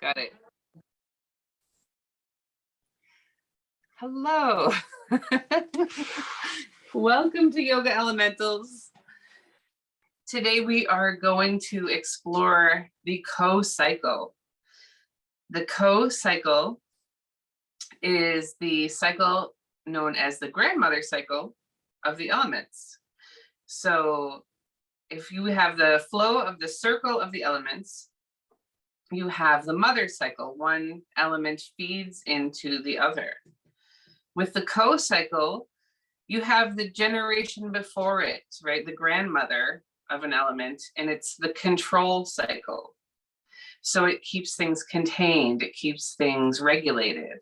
Got it. Hello. Welcome to Yoga Elementals. Today we are going to explore the co-cycle. The co-cycle is the cycle known as the grandmother cycle of the elements. So if you have the flow of the circle of the elements, you have the mother cycle. One element feeds into the other. With the co-cycle, you have the generation before it, right? The grandmother of an element, and it's the control cycle. So it keeps things contained, it keeps things regulated.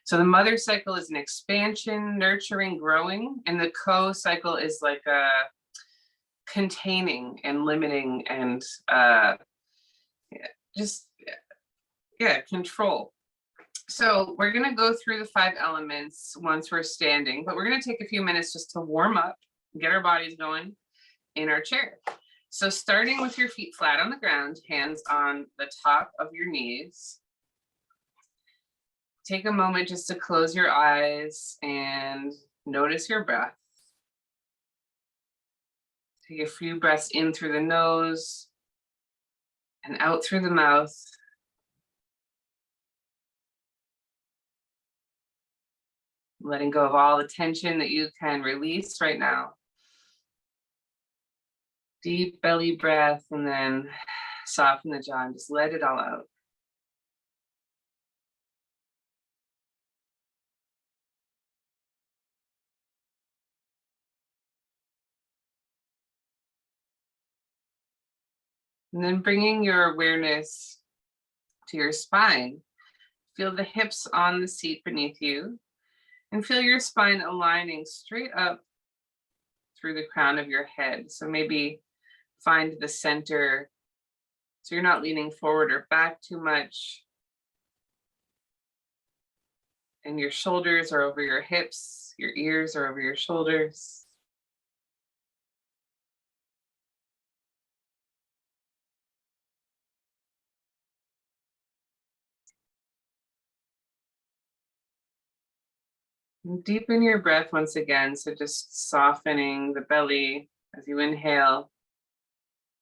So the mother cycle is an expansion, nurturing, growing, and the co-cycle is like a containing and limiting and control. So we're going to go through the 5 elements once we're standing, but we're going to take a few minutes just to warm up, get our bodies going in our chair. So starting with your feet flat on the ground, hands on the top of your knees. Take a moment just to close your eyes and notice your breath. Take a few breaths in through the nose and out through the mouth. Letting go of all the tension that you can release right now. Deep belly breath, and then soften the jaw and just let it all out. And then bringing your awareness to your spine. Feel the hips on the seat beneath you, and feel your spine aligning straight up through the crown of your head. So maybe find the center so you're not leaning forward or back too much. And your shoulders are over your hips, your ears are over your shoulders. And deepen your breath once again. So just softening the belly as you inhale,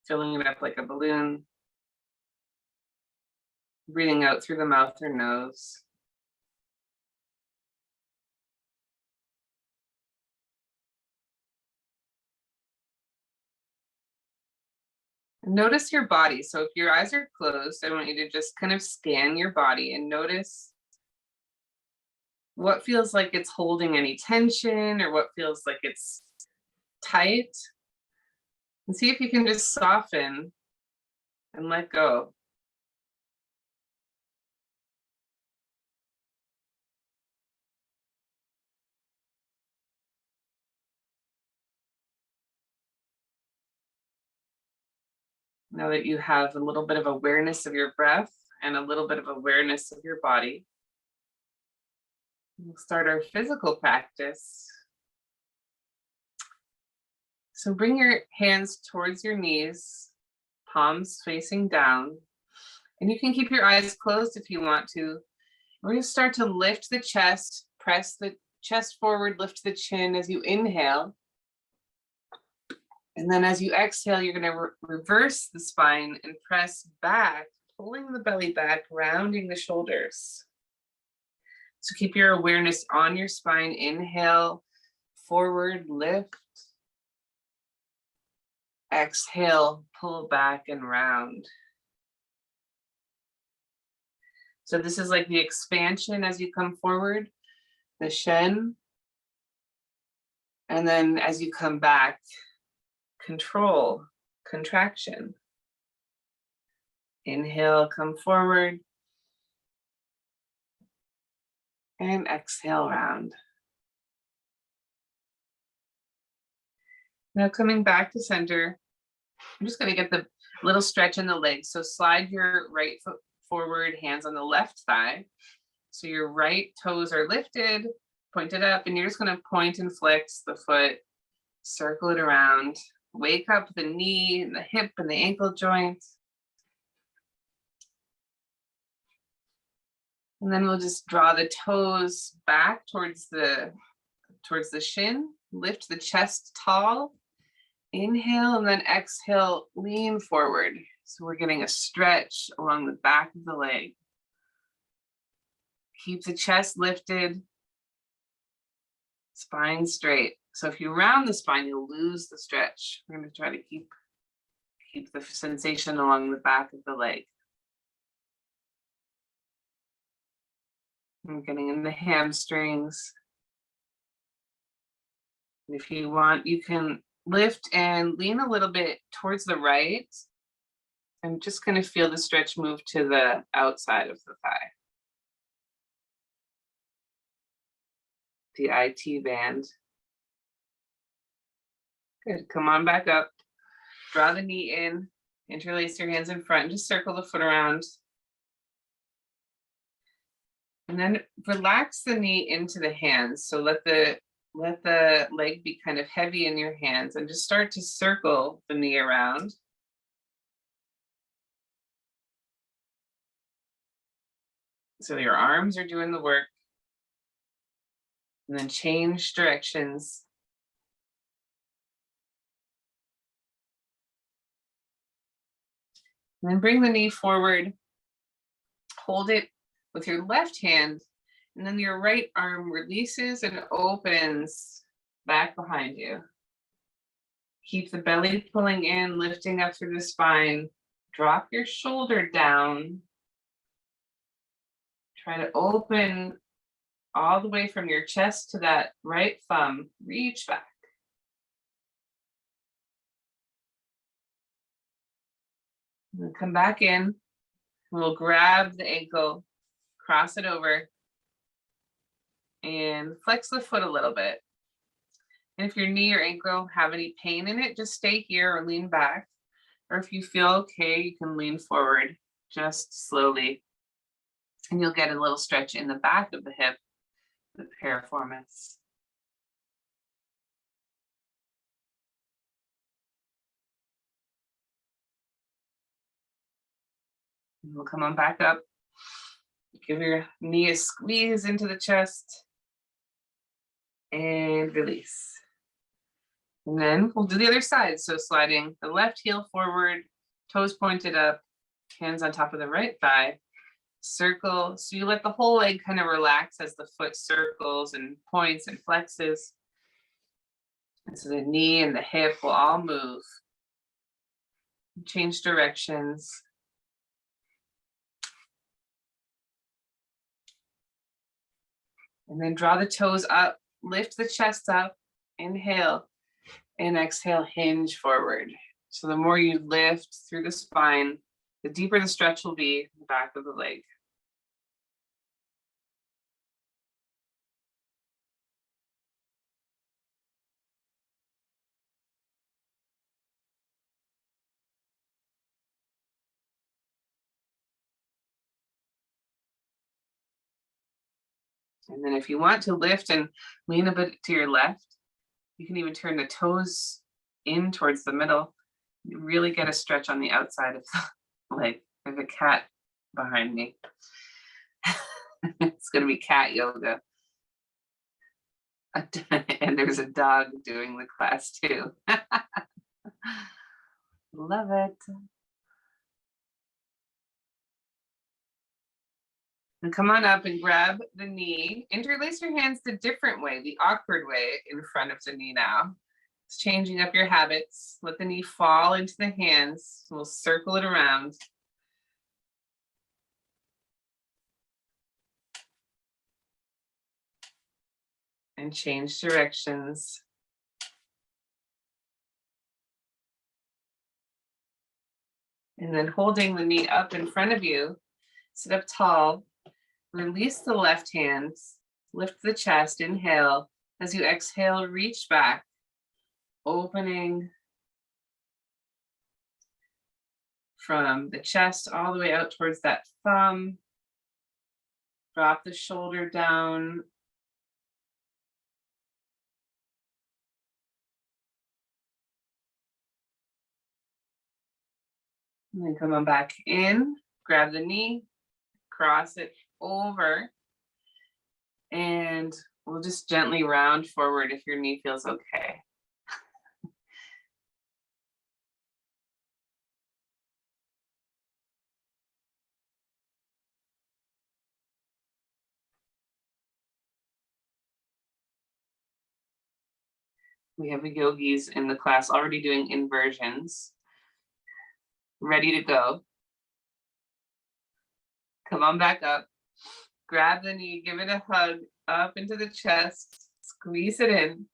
filling it up like a balloon. Breathing out through the mouth or nose. Notice your body. So if your eyes are closed, I want you to just kind of scan your body and notice what feels like it's holding any tension or what feels like it's tight. And see if you can just soften and let go. Now that you have a little bit of awareness of your breath and a little bit of awareness of your body, we'll start our physical practice. So bring your hands towards your knees, palms facing down, and you can keep your eyes closed if you want to. We're going to start to lift the chest, press the chest forward, lift the chin as you inhale. And then as you exhale, you're going to reverse the spine and press back, pulling the belly back, rounding the shoulders. So keep your awareness on your spine. Inhale, forward, lift. Exhale, pull back and round. So this is like the expansion as you come forward, the Shen. And then as you come back, control, contraction. Inhale, come forward. And exhale, round. Now coming back to center, I'm just going to get the little stretch in the legs. So slide your right foot forward, hands on the left thigh. So your right toes are lifted, pointed up, and you're just going to point and flex the foot, circle it around, wake up the knee and the hip and the ankle joints. And then we'll just draw the toes back towards the shin, lift the chest tall, inhale, and then exhale, lean forward. So we're getting a stretch along the back of the leg. Keep the chest lifted, spine straight. So if you round the spine, you'll lose the stretch. We're going to try to keep the sensation along the back of the leg. I'm getting in the hamstrings. If you want, you can lift and lean a little bit towards the right. I'm just going to feel the stretch move to the outside of the thigh. The IT band. Good. Come on back up. Draw the knee in. Interlace your hands in front and just circle the foot around. And then relax the knee into the hands. So let the leg be kind of heavy in your hands and just start to circle the knee around. So your arms are doing the work. And then change directions. And then bring the knee forward. Hold it with your left hand, and then your right arm releases and opens back behind you. Keep the belly pulling in, lifting up through the spine. Drop your shoulder down. Try to open all the way from your chest to that right thumb. Reach back. And then come back in. We'll grab the ankle, cross it over, and flex the foot a little bit. And if your knee or ankle have any pain in it, just stay here or lean back. Or if you feel okay, you can lean forward just slowly. And you'll get a little stretch in the back of the hip, the piriformis. And we'll come on back up. Give your knee a squeeze into the chest. And release. And then we'll do the other side. So sliding the left heel forward, toes pointed up, hands on top of the right thigh. Circle. So you let the whole leg kind of relax as the foot circles and points and flexes. And so the knee and the hip will all move. Change directions. And then draw the toes up, lift the chest up, inhale, and exhale, hinge forward. So the more you lift through the spine, the deeper the stretch will be in the back of the leg. And then if you want to lift and lean a bit to your left, you can even turn the toes in towards the middle. You really get a stretch on the outside of the leg. There's a cat behind me. It's going to be cat yoga. And there's a dog doing the class too. Love it. And come on up and grab the knee. Interlace your hands the different way, the awkward way in front of the knee now. It's changing up your habits. Let the knee fall into the hands. We'll circle it around. And change directions. And then holding the knee up in front of you, sit up tall. Release the left hand, lift the chest, inhale. As you exhale, reach back, opening from the chest all the way out towards that thumb. Drop the shoulder down. And then come on back in, grab the knee, cross it over, and we'll just gently round forward if your knee feels okay. We have the yogis in the class already doing inversions. Ready to go. Come on back up. Grab the knee, give it a hug up into the chest, squeeze it in,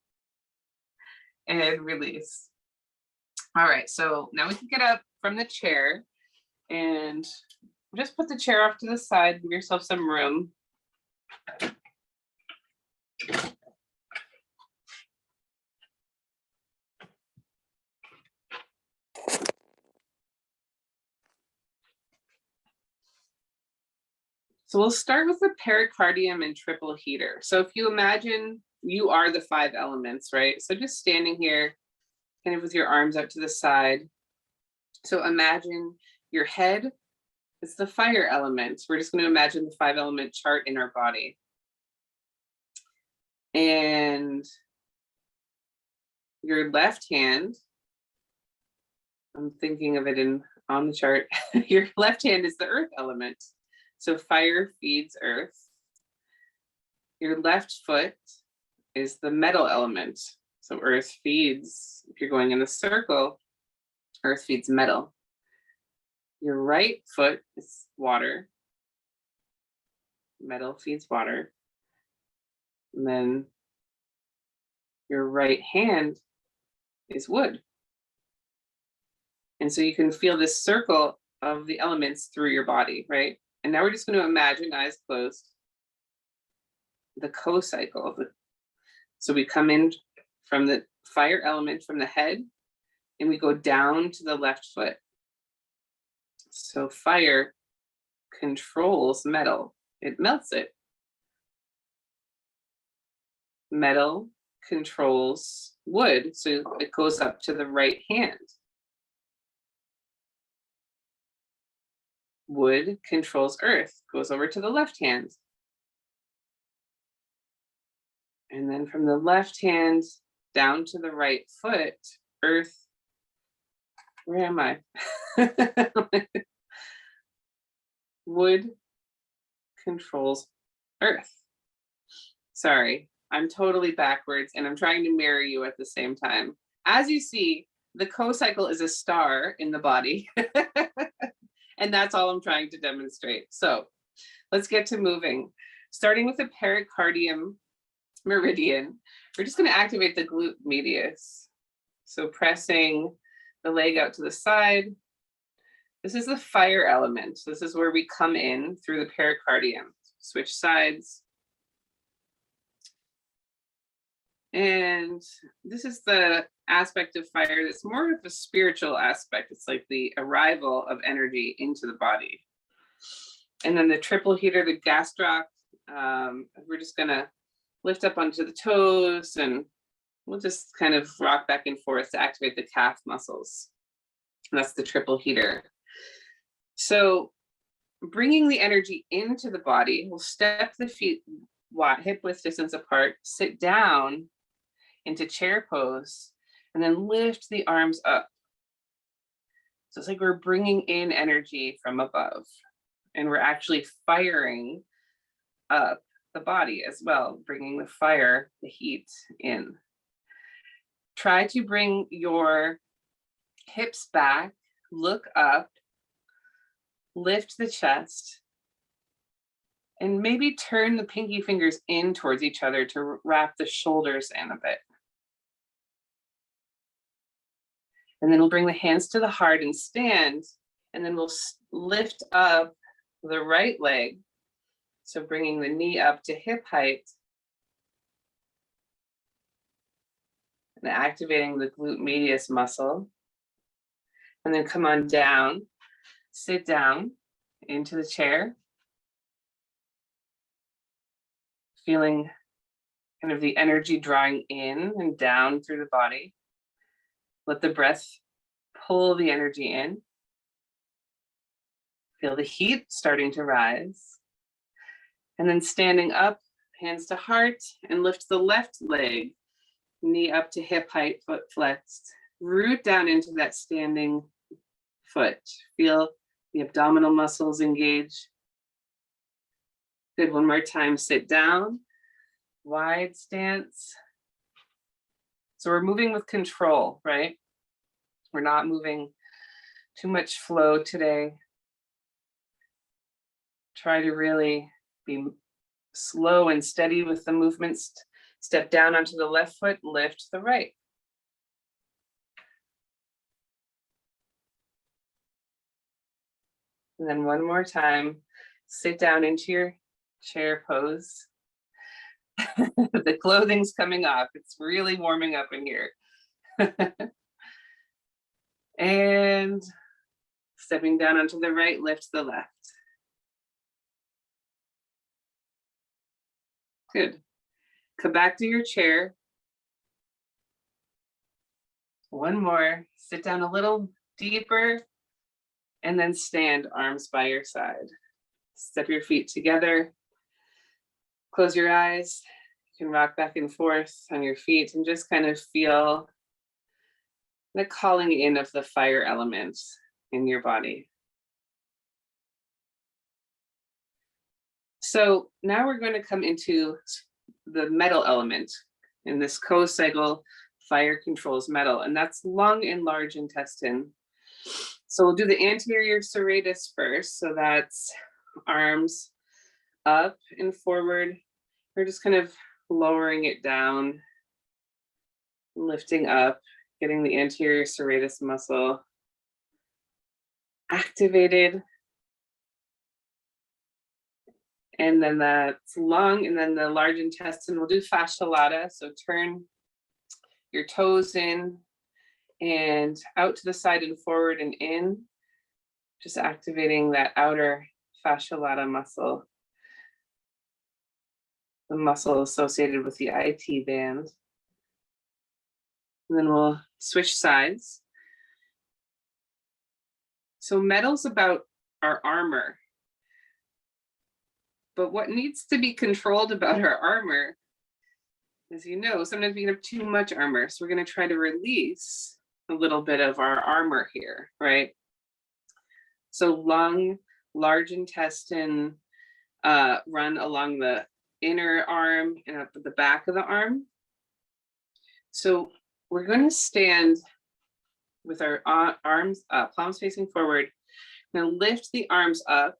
and release. All right, so now we can get up from the chair and just put the chair off to the side, give yourself some room. So we'll start with the pericardium and triple heater. So if you imagine you are the 5 elements, right? So just standing here, kind of with your arms out to the side. So imagine your head is the fire element. We're just going to imagine the 5 element chart in our body. And your left hand, I'm thinking of it on the chart, your left hand is the earth element. So fire feeds earth. Your left foot is the metal element. So earth feeds, if you're going in a circle, earth feeds metal. Your right foot is water. Metal feeds water. And then your right hand is wood. And so you can feel this circle of the elements through your body, right? And now we're just going to imagine, eyes closed, the co-cycle. So we come in from the fire element from the head, and we go down to the left foot. So fire controls metal. It melts it. Metal controls wood, so it goes up to the right hand. Wood controls earth, goes over to the left hand. And then from the left hand down to the right foot, earth, where am I? Wood controls earth. Sorry, I'm totally backwards and I'm trying to mirror you at the same time. As you see, the co-cycle is a star in the body. And that's all I'm trying to demonstrate. So let's get to moving. Starting with the pericardium meridian, we're just going to activate the glute medius. So pressing the leg out to the side. This is the fire element. So this is where we come in through the pericardium. Switch sides. And this is the aspect of fire that's more of a spiritual aspect. It's like the arrival of energy into the body. And then the triple heater, the gastroc, we're just gonna lift up onto the toes and we'll just kind of rock back and forth to activate the calf muscles. And that's the triple heater. So bringing the energy into the body, we'll step the feet hip width distance apart, sit down into chair pose, and then lift the arms up. So it's like we're bringing in energy from above, and we're actually firing up the body as well, bringing the fire, the heat in. Try to bring your hips back, look up, lift the chest, and maybe turn the pinky fingers in towards each other to wrap the shoulders in a bit. And then we'll bring the hands to the heart and stand, and then we'll lift up the right leg. So bringing the knee up to hip height and activating the glute medius muscle. And then come on down, sit down into the chair. Feeling kind of the energy drawing in and down through the body. Let the breath pull the energy in. Feel the heat starting to rise. And then standing up, hands to heart, and lift the left leg, knee up to hip height, foot flexed. Root down into that standing foot. Feel the abdominal muscles engage. Good, one more time, sit down, wide stance. So we're moving with control, right? We're not moving too much flow today. Try to really be slow and steady with the movements. Step down onto the left foot, lift the right. And then one more time, sit down into your chair pose. The clothing's coming off. It's really warming up in here. And stepping down onto the right, lift the left. Good. Come back to your chair. One more. Sit down a little deeper and then stand, arms by your side. Step your feet together. Close your eyes. You can rock back and forth on your feet and just kind of feel the calling in of the fire element in your body. So now we're going to come into the metal element. In this co-cycle, fire controls metal, and that's lung and large intestine. So we'll do the anterior serratus first. So that's arms up and forward. We're just kind of lowering it down, lifting up, getting the anterior serratus muscle activated. And then that's lung, and then the large intestine. We'll do fascia lata. So turn your toes in and out to the side and forward and in, just activating that outer fascia lata muscle, the muscle associated with the IT band. And then we'll switch sides. So metal's about our armor. But what needs to be controlled about our armor, as you know, sometimes we can have too much armor. So we're going to try to release a little bit of our armor here, right? So lung, large intestine, run along the inner arm and up at the back of the arm. So we're going to stand with our arms up, palms facing forward. Now lift the arms up,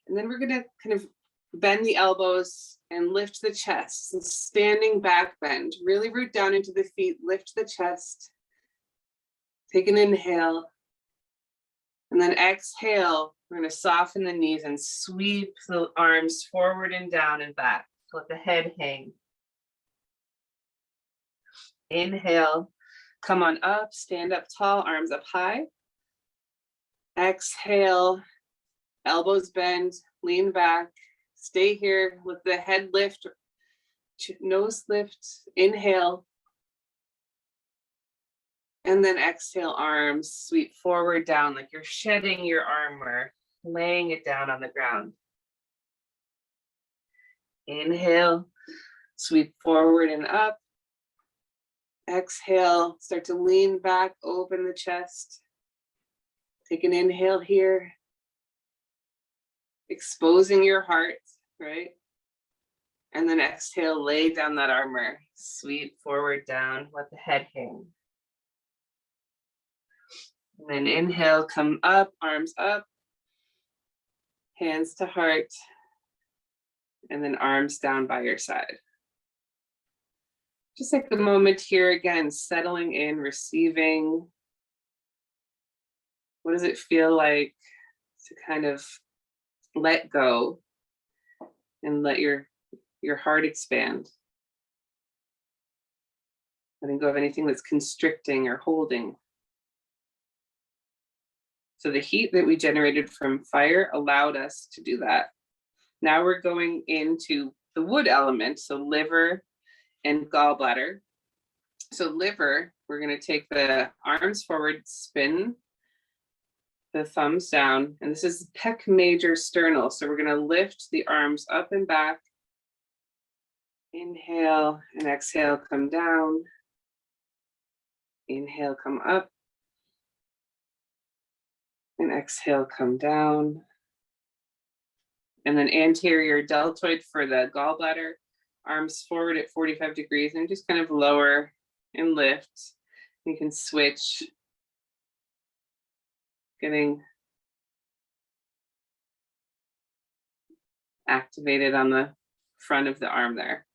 and then we're going to kind of bend the elbows and lift the chest. So standing back bend, really root down into the feet, lift the chest. Take an inhale. And then exhale, we're going to soften the knees and sweep the arms forward and down and back. Let the head hang. Inhale, come on up, stand up tall, arms up high. Exhale, elbows bend, lean back. Stay here with the head lift, nose lift, inhale. And then exhale, arms sweep forward down like you're shedding your armor, laying it down on the ground. Inhale, sweep forward and up. Exhale, start to lean back, open the chest. Take an inhale here. Exposing your heart, right? And then exhale, lay down that armor. Sweep forward down, let the head hang. And then inhale, come up, arms up, hands to heart, and then arms down by your side. Just take a moment here again, settling in, receiving. What does it feel like to kind of let go and let your heart expand? Letting go of anything that's constricting or holding. So the heat that we generated from fire allowed us to do that. Now we're going into the wood element, so liver and gallbladder. So liver, we're going to take the arms forward, spin the thumbs down, and this is pec major sternal. So we're gonna lift the arms up and back. Inhale and exhale, come down. Inhale, come up. And exhale, come down. And then anterior deltoid for the gallbladder. Arms forward at 45 degrees and just kind of lower and lift. You can switch. Getting activated on the front of the arm there.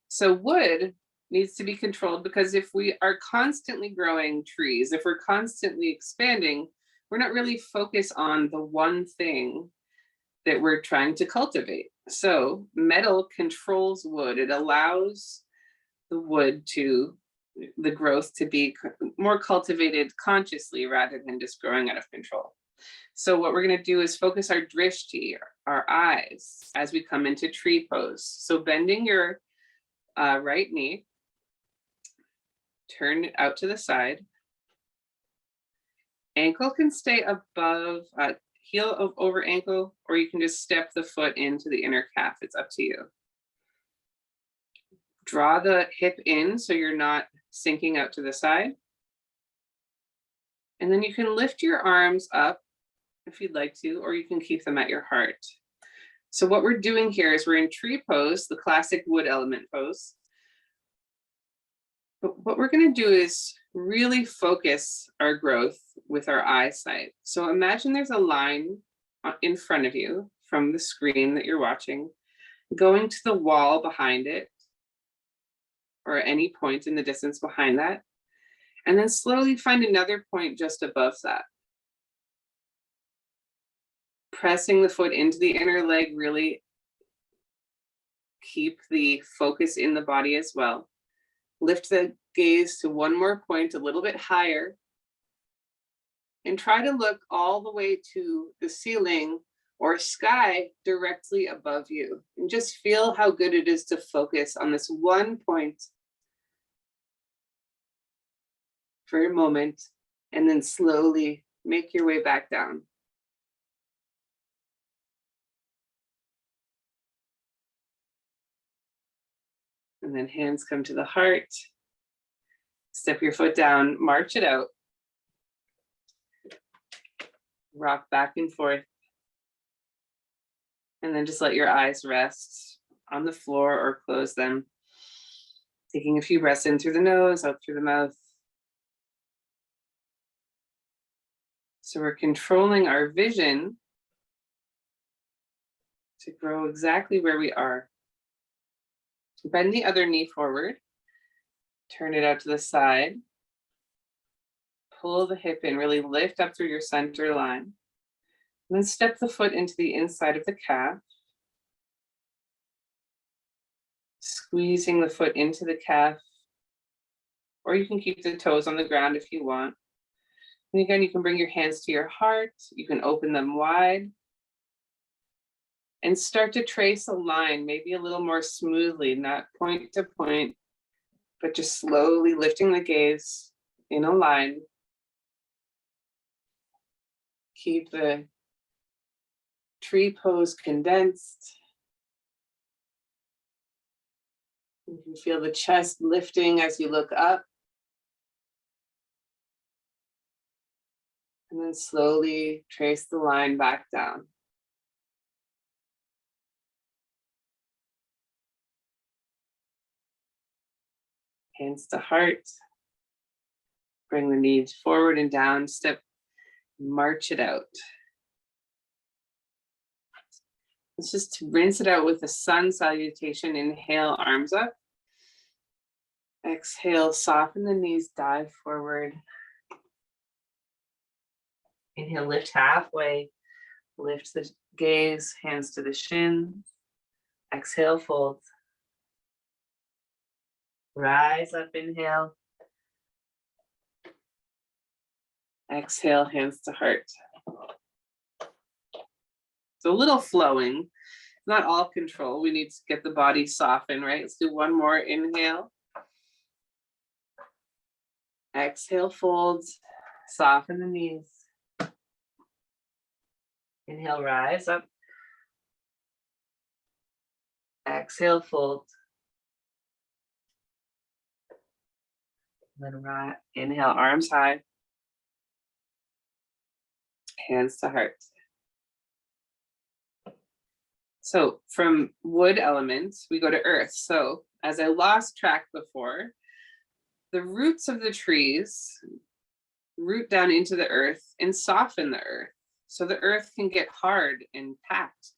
So wood needs to be controlled because if we are constantly growing trees, if we're constantly expanding, we're not really focused on the one thing that we're trying to cultivate. So metal controls wood. It allows the wood to, the growth to be more cultivated consciously rather than just growing out of control. So what we're going to do is focus our drishti, our eyes, as we come into tree pose. So bending your right knee, turn it out to the side. Ankle can stay above, heel over ankle, or you can just step the foot into the inner calf. It's up to you. Draw the hip in so you're not sinking out to the side. And then you can lift your arms up if you'd like to, or you can keep them at your heart. So what we're doing here is we're in tree pose, the classic wood element pose. But what we're going to do is really focus our growth with our eyesight. So imagine there's a line in front of you from the screen that you're watching, going to the wall behind it, or any point in the distance behind that, and then slowly find another point just above that. Pressing the foot into the inner leg, really keep the focus in the body as well. Lift the gaze to one more point a little bit higher, and try to look all the way to the ceiling or sky directly above you. And just feel how good it is to focus on this one point for a moment, and then slowly make your way back down. And then hands come to the heart. Step your foot down, march it out. Rock back and forth. And then just let your eyes rest on the floor or close them. Taking a few breaths in through the nose, out through the mouth. So we're controlling our vision to grow exactly where we are. Bend the other knee forward. Turn it out to the side. Pull the hip in, really lift up through your center line. And then step the foot into the inside of the calf. Squeezing the foot into the calf. Or you can keep the toes on the ground if you want. And again, you can bring your hands to your heart. You can open them wide. And start to trace a line, maybe a little more smoothly, not point to point, but just slowly lifting the gaze in a line. Keep the tree pose condensed. You can feel the chest lifting as you look up. And then slowly trace the line back down. Hands to heart. Bring the knees forward and down, step, march it out. Let's just rinse it out with the sun salutation. Inhale, arms up. Exhale, soften the knees, dive forward. Inhale, lift halfway. Lift the gaze, hands to the shins. Exhale, fold. Rise up, inhale. Exhale, hands to heart. So a little flowing, not all control. We need to get the body softened, right? Let's do one more. Inhale. Exhale, fold. Soften the knees. Inhale, rise up. Exhale, fold. Then inhale, arms high. Hands to heart. So from wood elements, we go to earth. So as I lost track before, the roots of the trees root down into the earth and soften the earth. So the earth can get hard and packed.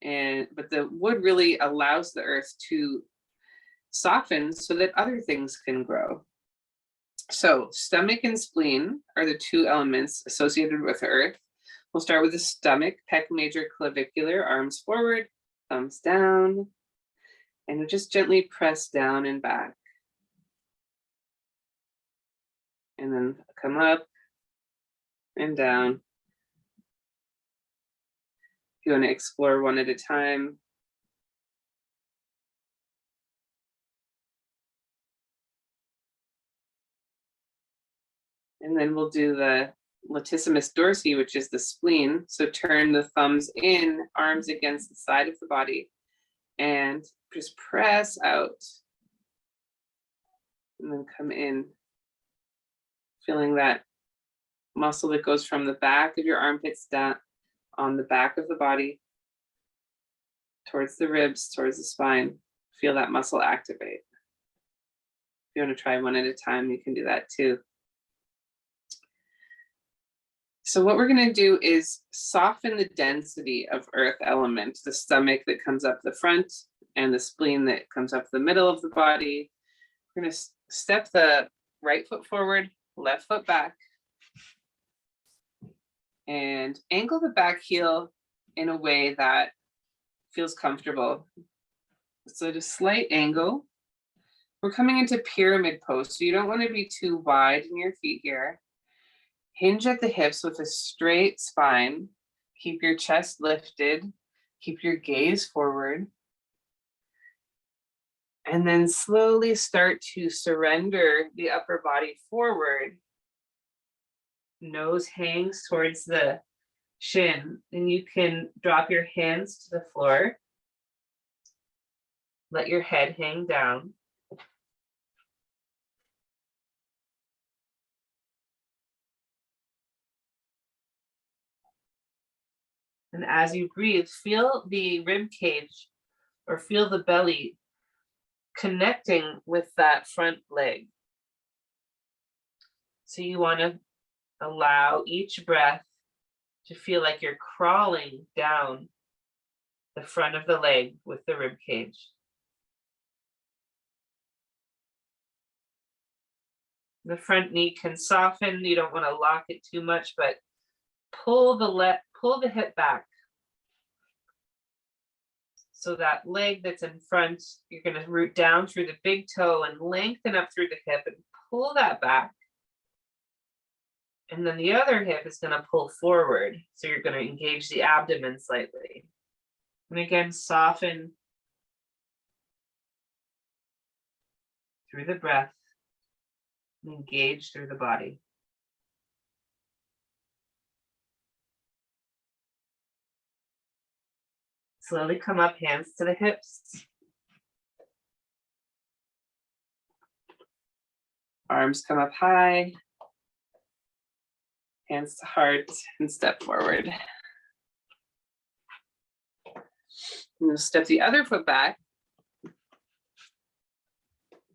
But the wood really allows the earth to soften so that other things can grow. So stomach and spleen are the two elements associated with earth. We'll start with the stomach, pec major clavicular, arms forward, thumbs down, and we'll just gently press down and back. And then come up and down. If you want to explore one at a time. And then we'll do the latissimus dorsi, which is the spleen. So turn the thumbs in, arms against the side of the body, and just press out. And then come in, feeling that muscle that goes from the back of your armpits down on the back of the body, towards the ribs, towards the spine. Feel that muscle activate. If you want to try one at a time, you can do that too. So what we're going to do is soften the density of earth element, the stomach that comes up the front and the spleen that comes up the middle of the body. We're going to step the right foot forward, left foot back, and angle the back heel in a way that feels comfortable. So at a slight angle. We're coming into pyramid pose, so you don't want to be too wide in your feet here. Hinge at the hips with a straight spine. Keep your chest lifted. Keep your gaze forward. And then slowly start to surrender the upper body forward. Nose hangs towards the shin, and you can drop your hands to the floor. Let your head hang down. And as you breathe, feel the rib cage or feel the belly connecting with that front leg. So you want to allow each breath to feel like you're crawling down the front of the leg with the rib cage. The front knee can soften. You don't want to lock it too much, but pull the hip back. So that leg that's in front, you're going to root down through the big toe and lengthen up through the hip and pull that back. And then the other hip is going to pull forward. So you're going to engage the abdomen slightly. And again, soften through the breath. Engage through the body. Slowly come up, hands to the hips. Arms come up high. Hands to heart and step forward. And we'll step the other foot back.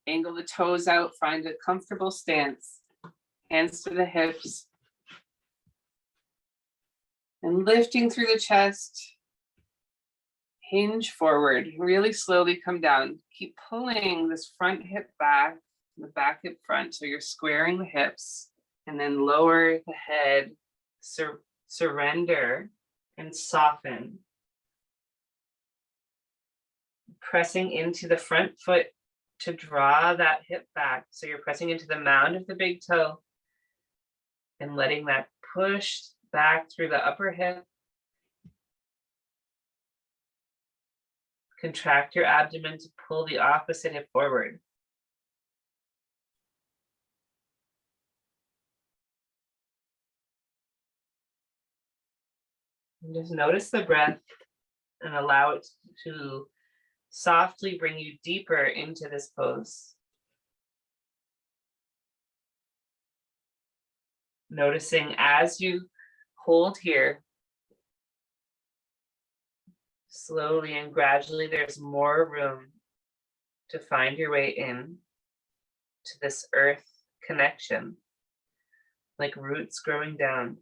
Angle the toes out, find a comfortable stance. Hands to the hips. And lifting through the chest. Hinge forward, really slowly come down. Keep pulling this front hip back, the back hip front, so you're squaring the hips, and then lower the head, surrender, and soften. Pressing into the front foot to draw that hip back, so you're pressing into the mound of the big toe, and letting that push back through the upper hip. Contract your abdomen to pull the opposite hip forward. And just notice the breath and allow it to softly bring you deeper into this pose. Noticing as you hold here, slowly and gradually, there's more room to find your way in to this earth connection, like roots growing down.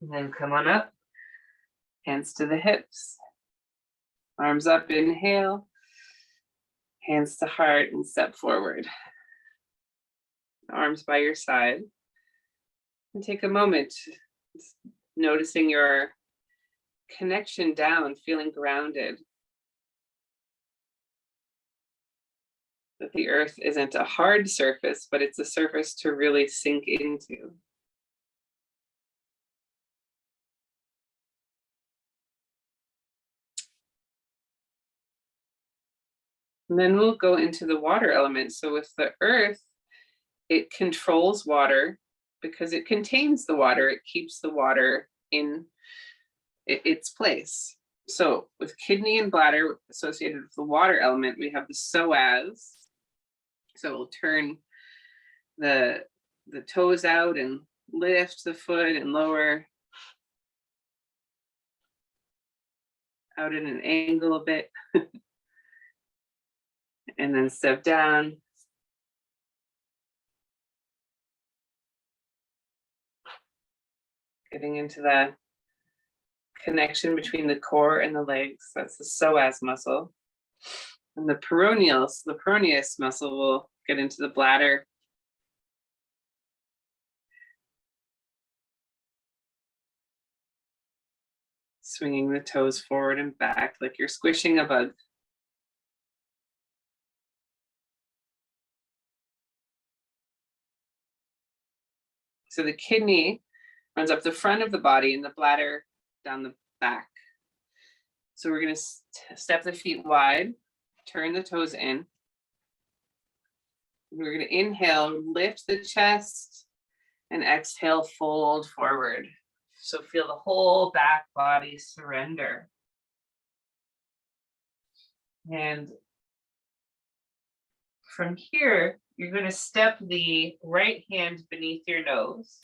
And then come on up, hands to the hips, arms up, inhale, hands to heart, and step forward. Arms by your side. And take a moment, noticing your connection down, feeling grounded. That the earth isn't a hard surface, but it's a surface to really sink into. And then we'll go into the water element. So with the earth, it controls water because it contains the water. It keeps the water in its place. So with kidney and bladder associated with the water element, we have the psoas. So we'll turn the toes out and lift the foot and lower out at an angle a bit. And then step down. Getting into the connection between the core and the legs. That's the psoas muscle. And the peroneus muscle will get into the bladder. Swinging the toes forward and back like you're squishing a bug. So the kidney runs up the front of the body and the bladder down the back. So we're going to step the feet wide, turn the toes in. We're going to inhale, lift the chest, and exhale, fold forward. So feel the whole back body surrender. And from here, you're going to step the right hand beneath your nose.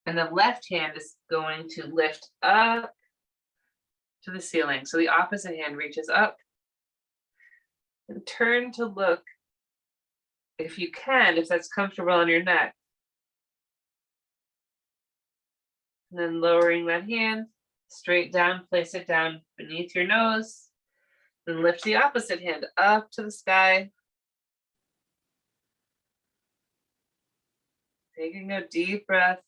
And the left hand is going to lift up to the ceiling. So the opposite hand reaches up. And turn to look, if you can, if that's comfortable on your neck. And then lowering that hand straight down, place it down beneath your nose. Then lift the opposite hand up to the sky. Taking a deep breath.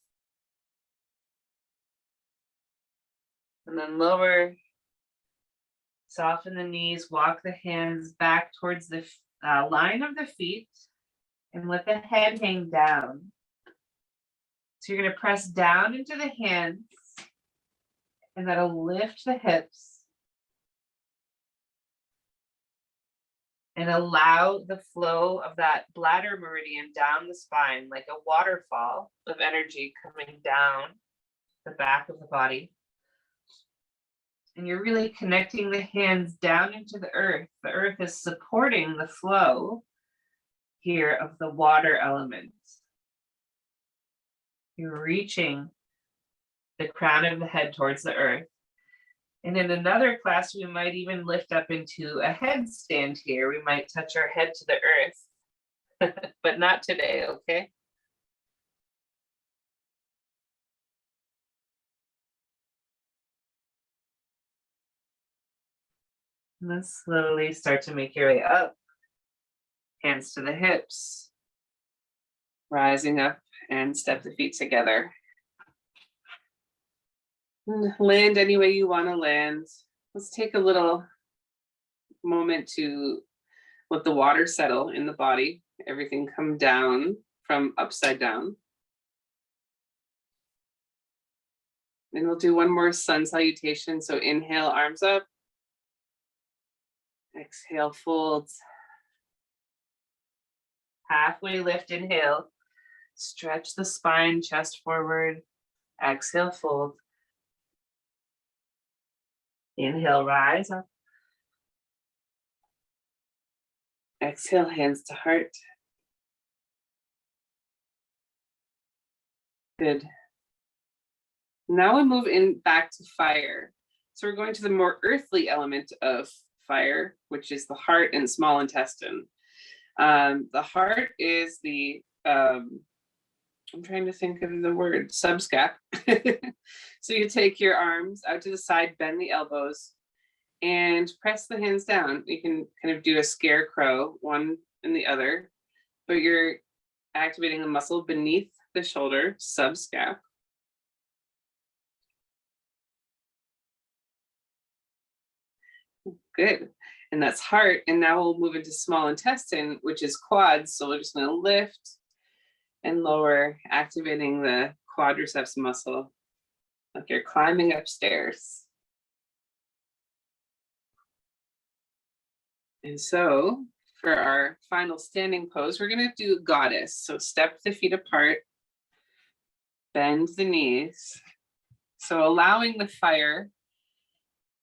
And then lower. Soften the knees, walk the hands back towards the line of the feet and let the head hang down. So you're going to press down into the hands and that'll lift the hips and allow the flow of that bladder meridian down the spine like a waterfall of energy coming down the back of the body. And you're really connecting the hands down into the earth. The earth is supporting the flow here of the water element. You're reaching the crown of the head towards the earth. And in another class, we might even lift up into a headstand here. We might touch our head to the earth, but not today, okay? And then slowly start to make your way up. Hands to the hips. Rising up and step the feet together. And land any way you want to land. Let's take a little moment to let the water settle in the body. Everything come down from upside down. And we'll do one more sun salutation. So inhale, arms up. Exhale, folds. Halfway lift, inhale. Stretch the spine, chest forward. Exhale, fold. Inhale, rise up. Exhale, hands to heart. Good. Now we move in back to fire. So we're going to the more earthly element of fire, which is the heart and small intestine. The heart is the, I'm trying to think of the word, subscap. So you take your arms out to the side, bend the elbows, and press the hands down. You can kind of do a scarecrow, one and the other, but you're activating the muscle beneath the shoulder, subscap. Good. And that's heart. And now we'll move into small intestine, which is quads. So we're just going to lift and lower, activating the quadriceps muscle, like you're climbing upstairs. And so for our final standing pose, we're going to do goddess. So step the feet apart, bend the knees. So allowing the fire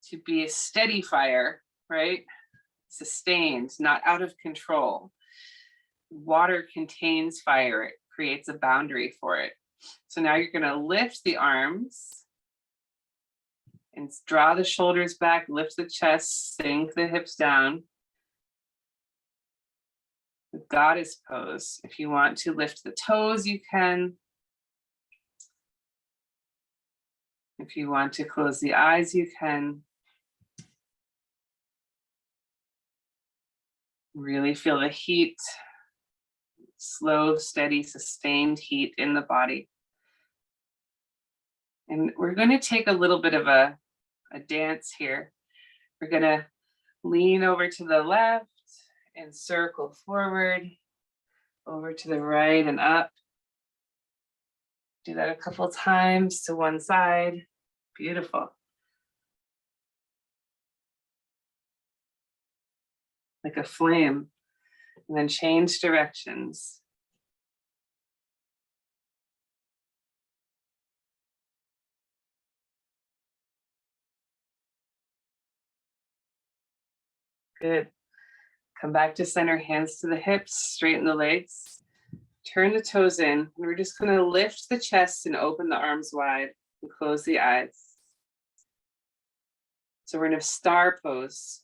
to be a steady fire, right? Sustained, not out of control. Water contains fire, it creates a boundary for it. So now you're going to lift the arms and draw the shoulders back, lift the chest, sink the hips down. The goddess pose. If you want to lift the toes, you can. If you want to close the eyes, you can. Really feel the heat, slow, steady, sustained heat in the body. And we're going to take a little bit of a dance here. We're going to lean over to the left and circle forward, over to the right and up. Do that a couple times to one side. Beautiful. Like a flame. And then change directions. Good. Come back to center, hands to the hips, straighten the legs. Turn the toes in. And we're just going to lift the chest and open the arms wide and close the eyes. So we're in a star pose.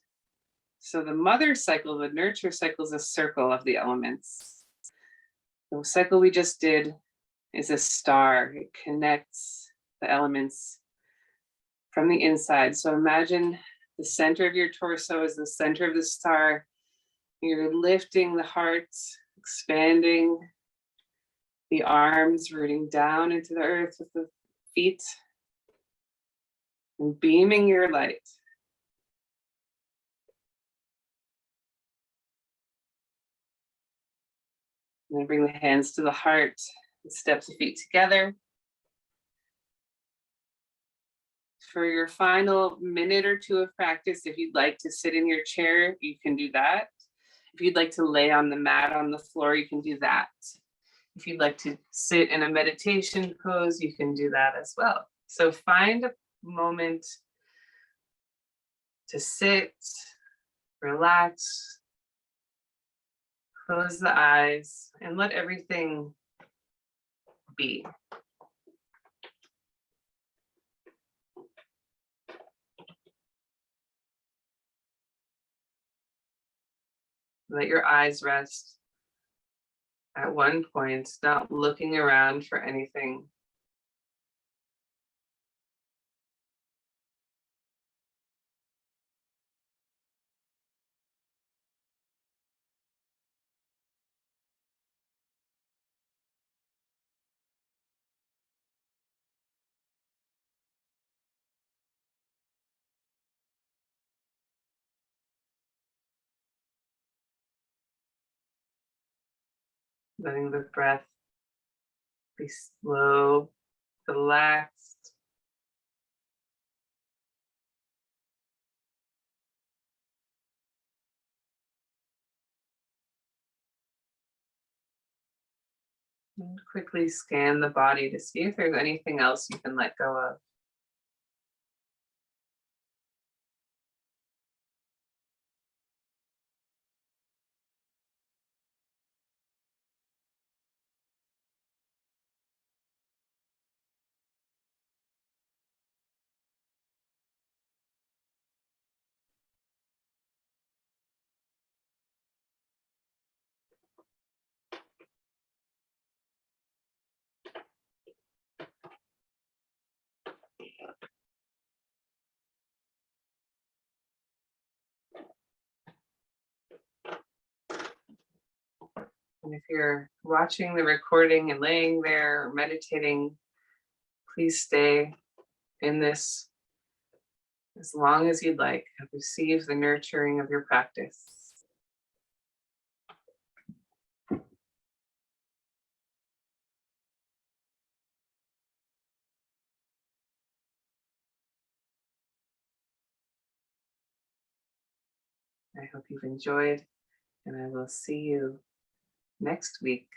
So the mother cycle, the nurture cycle, is a circle of the elements. The cycle we just did is a star. It connects the elements from the inside. So imagine the center of your torso is the center of the star. You're lifting the heart, expanding the arms, rooting down into the earth with the feet, and beaming your light. And then bring the hands to the heart and step the feet together. For your final minute or two of practice, if you'd like to sit in your chair, you can do that. If you'd like to lay on the mat on the floor, you can do that. If you'd like to sit in a meditation pose, you can do that as well. So find a moment to sit, relax, close the eyes, and let everything be. Let your eyes rest at one point, not looking around for anything. Letting the breath be slow, relaxed, And quickly scan the body to see if there's anything else you can let go of. And if you're watching the recording and laying there or meditating, please stay in this as long as you'd like. Receive the nurturing of your practice. I hope you've enjoyed, and I will see you next week.